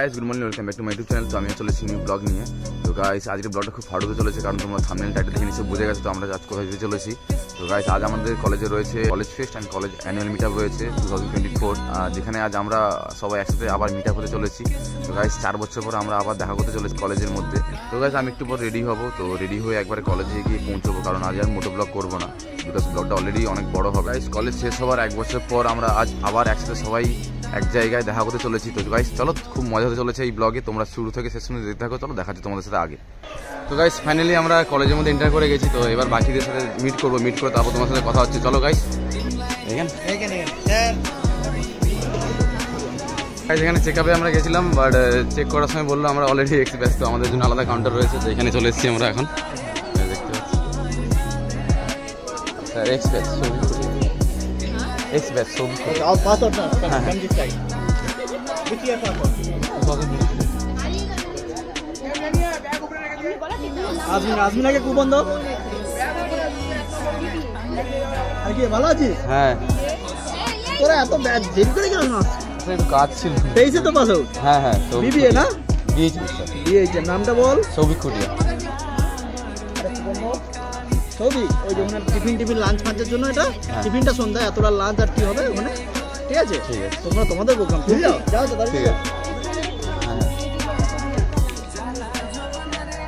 Guys good morning welcome back to my YouTube channel. तो আমি চলে এসেছি নিউ ব্লগ নিয়ে। তো গাইস আজকের ব্লগটা খুব ফাড়ুতে চলেছে, কারণ তোমরা থাম্বনেল টাইটেল দেখে নিশ্চয়ই বুঝে গেছো তো আমরা আজ কোথায় যেতে চলেছি। তো গাইস আজ আমাদের কলেজে রয়েছে college fest and college annual meet up রয়েছে 2024, যেখানে আজ আমরা সবাই একসাথে আবার মিট আপ হতে চলেছি। তো গাইস 4 বছর পর আমরা আবার দেখা করতে চলেছি কলেজের মধ্যে। তো গাইস আমি একটু পর রেডি হব, তো রেডি হয়ে একবারে কলেজে গিয়ে পৌঁছবো, কারণ আজ আর মোটো ব্লগ করবো না, বিকজ ব্লগটা অলরেডি অনেক বড় হবে। গাইস কলেজ শেষ হওয়ার 1 বছর পর আমরা আজ আবার একসাথে সবাই এক জায়গায় দেখা করতে চলেছি। তো গাইস চলো, খুব মজা হতে চলেছে এই ব্লগে, তোমরা শুরু থেকে শেষ পর্যন্ত দেখতে থাকো। চলো দেখা যাচ্ছে তোমাদের সাথে আগে। তো গাইস ফাইনালি আমরা কলেজের মধ্যে এন্টার করে গেছি। তো এবার বাকিদের সাথে মিট করবো, মিট করে তারপর তোমার সাথে কথা হচ্ছে। চলো গাইস এখানে চেক আপে আমরা গেছিলাম, বাট চেক করার সময় বললো আমরা অলরেডি এক্সপ্রেস, তো আমাদের জন্য আলাদা কাউন্টার রয়েছে। তো এখানে চলে এসেছি আমরা এখন, দেখতে পাচ্ছি স্যার এক্সপ্রেস एक्सप्रेस আজমিনাকে কুপন দাও। আর কি ভালো আছিস? হ্যাঁ। তোরা এত দেরি করে গেল না? একটু কাজ ছিল। 23-এ তো পাস আউট? হ্যাঁ হ্যাঁ। বিবিএ না? বিএইচ। নামটা বল। সৌভিক খুটিয়া। সৌভিক, ওই যে টিফিন লাঞ্চ ফাঞ্চের জন্য এটা টিফিনটা সন্ধ্যায়, এতটা লাঞ্চ আর কি হবে ওখানে, ঠিক আছে? ঠিক আছে, তোমরা তোমাদের প্রোগ্রাম ঠিক যাও যাও তো, ঠিক আছে।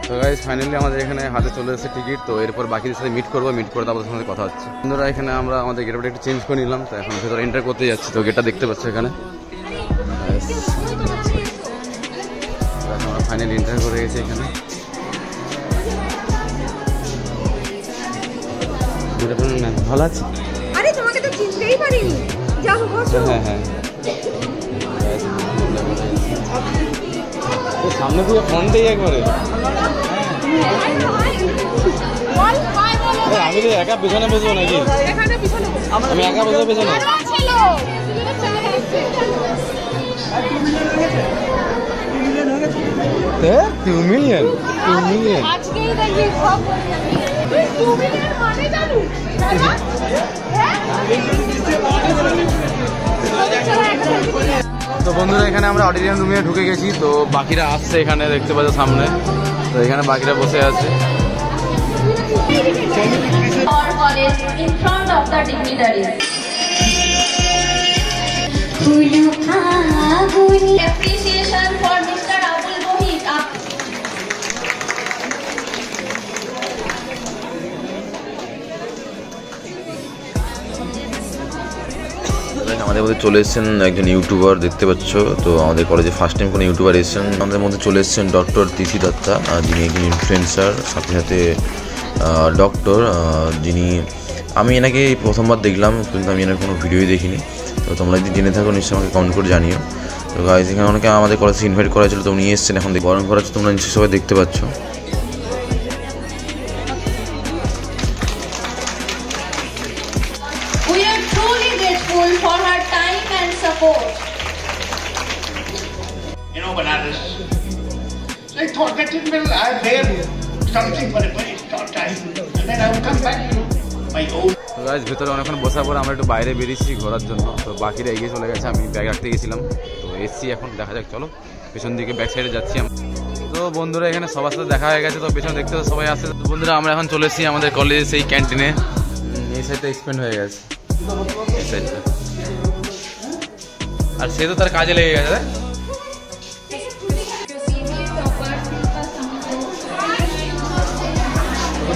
তো গাইস ফাইনালি আমাদের এখানে হাতে চলে এসেছে টিকিট। তো এরপর বাকিদের সাথে মিট করবো, মিট করে তারপর সাথে কথা হচ্ছে। বন্ধুরা এখানে আমরা আমাদের গেটটা একটু চেঞ্জ করে নিলাম, তো এখন ভেতরে এন্টার করতে যাচ্ছি। তো গেটটা দেখতে পাচ্ছ এখানে, আমরা ফাইনালি এন্টার করে গেছি এখানে। ভালো আছি? আরে তোমাকে তো চিনতেই পারিনি। যাও বসো। হ্যাঁ হ্যাঁ। সামনে থেকে ফ্রন্টেই একবারে। আমি তো একা পেছনে বসবো নাকি? আমি একা বসবো পেছনে। $2 million। আজকেই দেখি সব $2 million মানে জানো? তো বন্ধুরা এখানে আমরা অডিটোরিয়াম রুমে ঢুকে গেছি। তো বাকিরা আসছে, এখানে দেখতে পাচ্ছ সামনে। তো এখানে বাকিরা বসে আছে। Our college in front of the dignitaries. Appreciation for Mr. Abul Mohit. আমাদের মধ্যে চলে এসেছেন একজন ইউটিউবার, দেখতে পাচ্ছ। তো আমাদের কলেজে ফার্স্ট টাইম কোনো ইউটিউবার এসেছেন। আমাদের মধ্যে চলে এসেছেন ডক্টর তিথি দত্তা, যিনি একজন ইনফ্লুয়েন্সার, সাথে সাথে ডক্টর, যিনি আমি এনাকে প্রথমবার দেখলাম, কিন্তু আমি এনার কোনো ভিডিওই দেখিনি। তো তোমরা যদি জেনে থাকো নিশ্চয়ই আমাকে কমেন্ট করে জানিও। তো গাইজ এখানে অনেকে আমাদের কলেজে ইনভাইট করা ছিল, তো উনি এসেছেন এখন বরণ করা হচ্ছে, তোমরা নিশ্চয়ই সবাই দেখতে পাচ্ছ। We are truly grateful for her time and support. You know, Banaras, I thought that it will I bear something for a very short time, and then I will come back to my own. তো guys ভেতরে অনেকক্ষণ বসার পর আমরা একটু বাইরে বেরিয়েছি ঘোরার জন্য। তো বাকিরা এগিয়ে চলে গেছে, আমি ব্যাগ রাখতে গেছিলাম। তো এসছি এখন, দেখা যাক। চলো পেছন দিকে ব্যাক সাইডে যাচ্ছি আমরা। তো বন্ধুরা এখানে সবার সাথে দেখা হয়ে গেছে, তো পেছনে দেখতে সবাই আসছে। তো বন্ধুরা আমরা এখন চলে এসেছি আমাদের কলেজের সেই ক্যান্টিনে। এই সাইডটা এক্সপেন্ড হয়ে গেছে, এই সাইডটা। আর সে তো তার কাজে লেগে গেছে।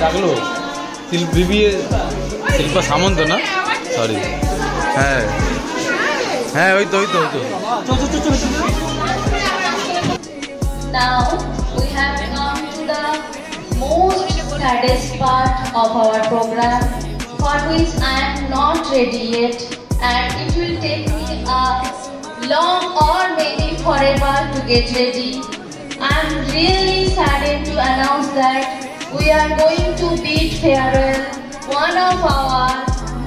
ডাকলো শিল্পা সামন্ত না? সরি, হ্যাঁ হ্যাঁ, ওই তো ওই তো ওই তো। Now we have come to the most saddest part of our program, for which I am not ready yet, and it will take me a long or maybe forever to get ready. I am really saddened to announce that we are going to bid farewell one of our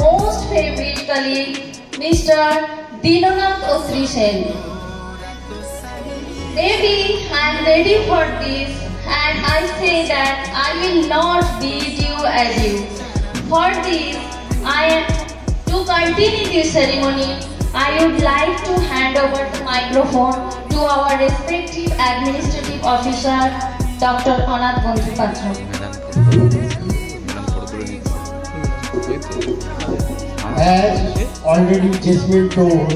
most favorite colleague, Mr. Dinonath Ostri Sen. Maybe I am ready for this, and I say that I will not bid you adieu. For this, I am to continue this ceremony. I would like to hand over the microphone to our respective administrative officer, Dr. Anath Bondupatra. As already Jasmine told,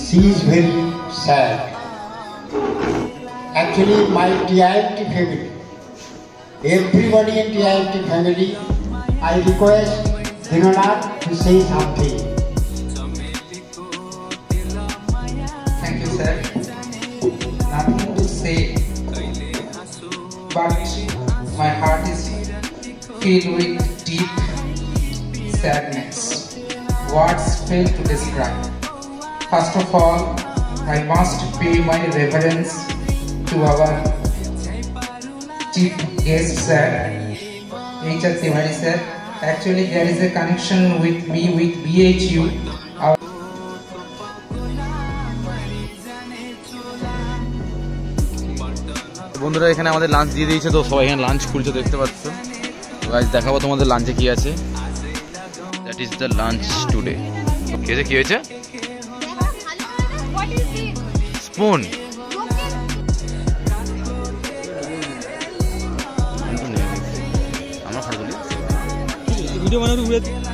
she is very sad. Actually, my TIMT family, everybody in TIMT family, I request Dinanath to say something. Thank you, sir. Nothing to say, but my heart is filled with deep sadness. Words fail to describe. First of all, I must pay my reverence to our chief guest, sir, H.R. Tiwari, sir. Actually, there is a connection with me with BHU. বন্ধুরা এখানে আমাদের lunch দিয়ে দিয়েছে, তো সবাই এখানে lunch খুলছে দেখতে পাচ্ছ। তো গাইস দেখাবো তোমাদের লাঞ্চে কি আছে। That is the lunch today. কি হয়েছে? স্পুন।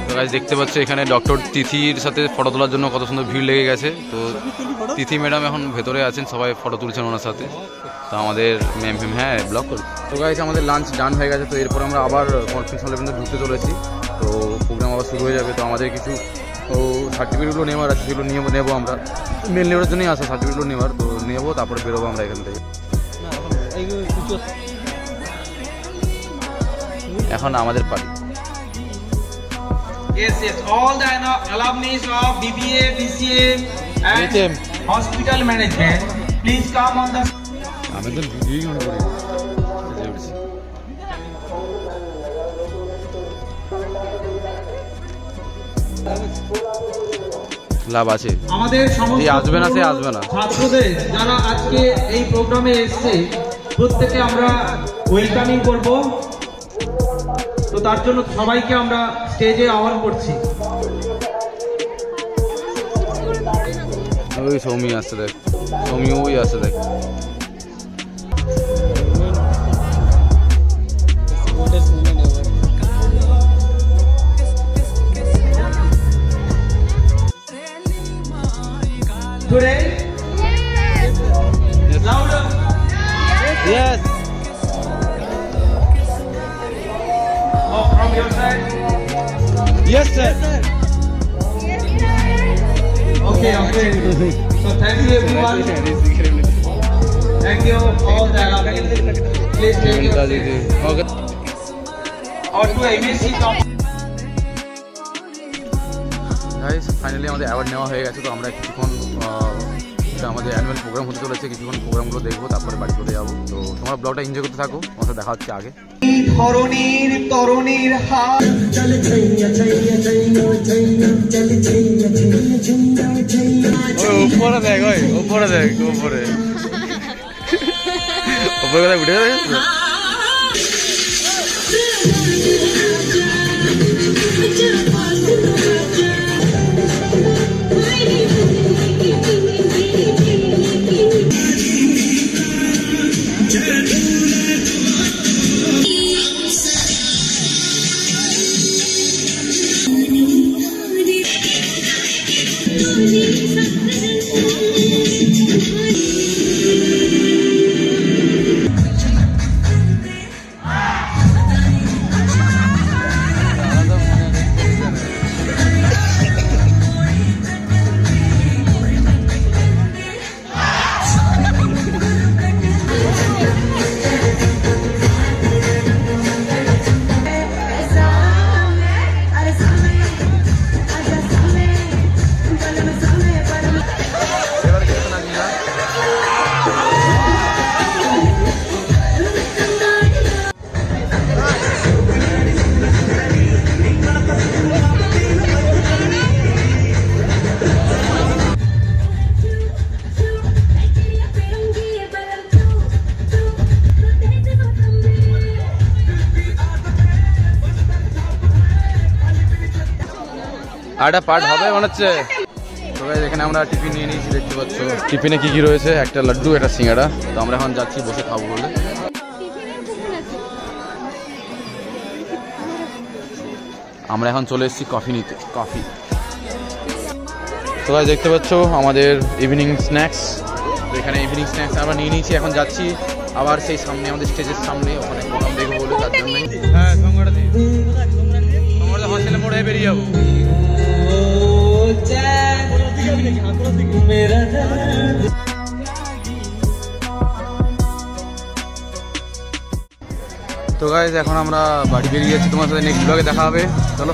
তো গাইস দেখতে পাচ্ছ এখানে ডক্টর তিথির সাথে ফটো তোলার জন্য কত সুন্দর ভিড় লেগে গেছে। তো তিথি ম্যাডাম এখন ভেতরে আছেন, সবাই ফটো তুলছেন ওনার সাথে। তো আমাদের ম্যাম হ্যাঁ ব্লগ করি। তো গাইস আমাদের লাঞ্চ ডান হয়ে গেছে। তো এরপর আমরা আবার কনফারেন্স হলে কিন্তু ঢুকতে চলেছি। তো প্রোগ্রাম আবার শুরু হয়ে যাবে। তো আমাদের কিছু সার্টিফিকেটগুলো নেওয়ার আছে, সেগুলো নেবো আমরা। মেল নেওয়ার জন্যই আসা, সার্টিফিকেটগুলো নেওয়ার। তো নেবো, তারপরে বেরোবো আমরা এখান থেকে। এখন আমাদের party. Yes, all the alumni of BBA, BCA and hospital management, please come on the... লাভ আছে আমাদের সমস্ত আসবে না, সে আসবে না। ছাত্রদের যারা আজকে এই প্রোগ্রামে এসেছে প্রত্যেকে আমরা ওয়েলকামিং করব। তো তার জন্য সবাইকে আমরা স্টেজে আহ্বান করছি। ওই সৌমি আসছে দেখ, সৌমি ওই আসছে দেখ। Today? Yes. Louder. Yes. Oh, from your side? Yes, sir. Okay. So thank you everyone. Thank you all the alumni. Please take your seat. Okay. Or to MSc guys finally আমাদের অ্যাওয়ার্ড নেওয়া হয়ে গেছে। তো আমরা কিছুক্ষণ আমাদের annual programme হতে চলেছে, কিছুক্ষণ প্রোগ্রামগুলো দেখবো, তারপরে বাড়ি চলে যাবো। তো তোমরা ব্লগটা এনজয় করতে থাকো, আমার সাথে দেখা হচ্ছে আগে। ধরণীর তরুণীর হাত উপরে দেখ, ওই উপরে দেখ, উপরে উপরে কথা উঠে যাবে। আরেকটা পার্ট হবে মনে হচ্ছে। তো গাইস এখানে আমরা টিফিন নিয়ে নিয়েছি, দেখতে পাচ্ছ টিফিনে কি কি রয়েছে, একটা লাড্ডু, একটা সিঙ্গাড়া। তো আমরা এখন যাচ্ছি বসে খাবো বলে। আমরা এখন চলে এসেছি কফি নিতে, কফি। তো গাইস দেখতে পাচ্ছ আমাদের ইভিনিং স্ন্যাক্স। তো এখানে ইভিনিং স্ন্যাক্স আমরা নিয়ে নিয়েছি, এখন যাচ্ছি আবার সেই সামনে আমাদের স্টেজের সামনে, ওখানে প্রোগ্রাম দেখবো বলে, তার জন্যই। হ্যাঁ, সংগঠা দিয়ে হস্টেলে পড়ে বেরিয়ে যাবো। তো গাইস এখন আমরা বাড়ি বেরিয়ে যাচ্ছি, তোমার সাথে নেক্সট ব্লগে দেখা হবে, চলো।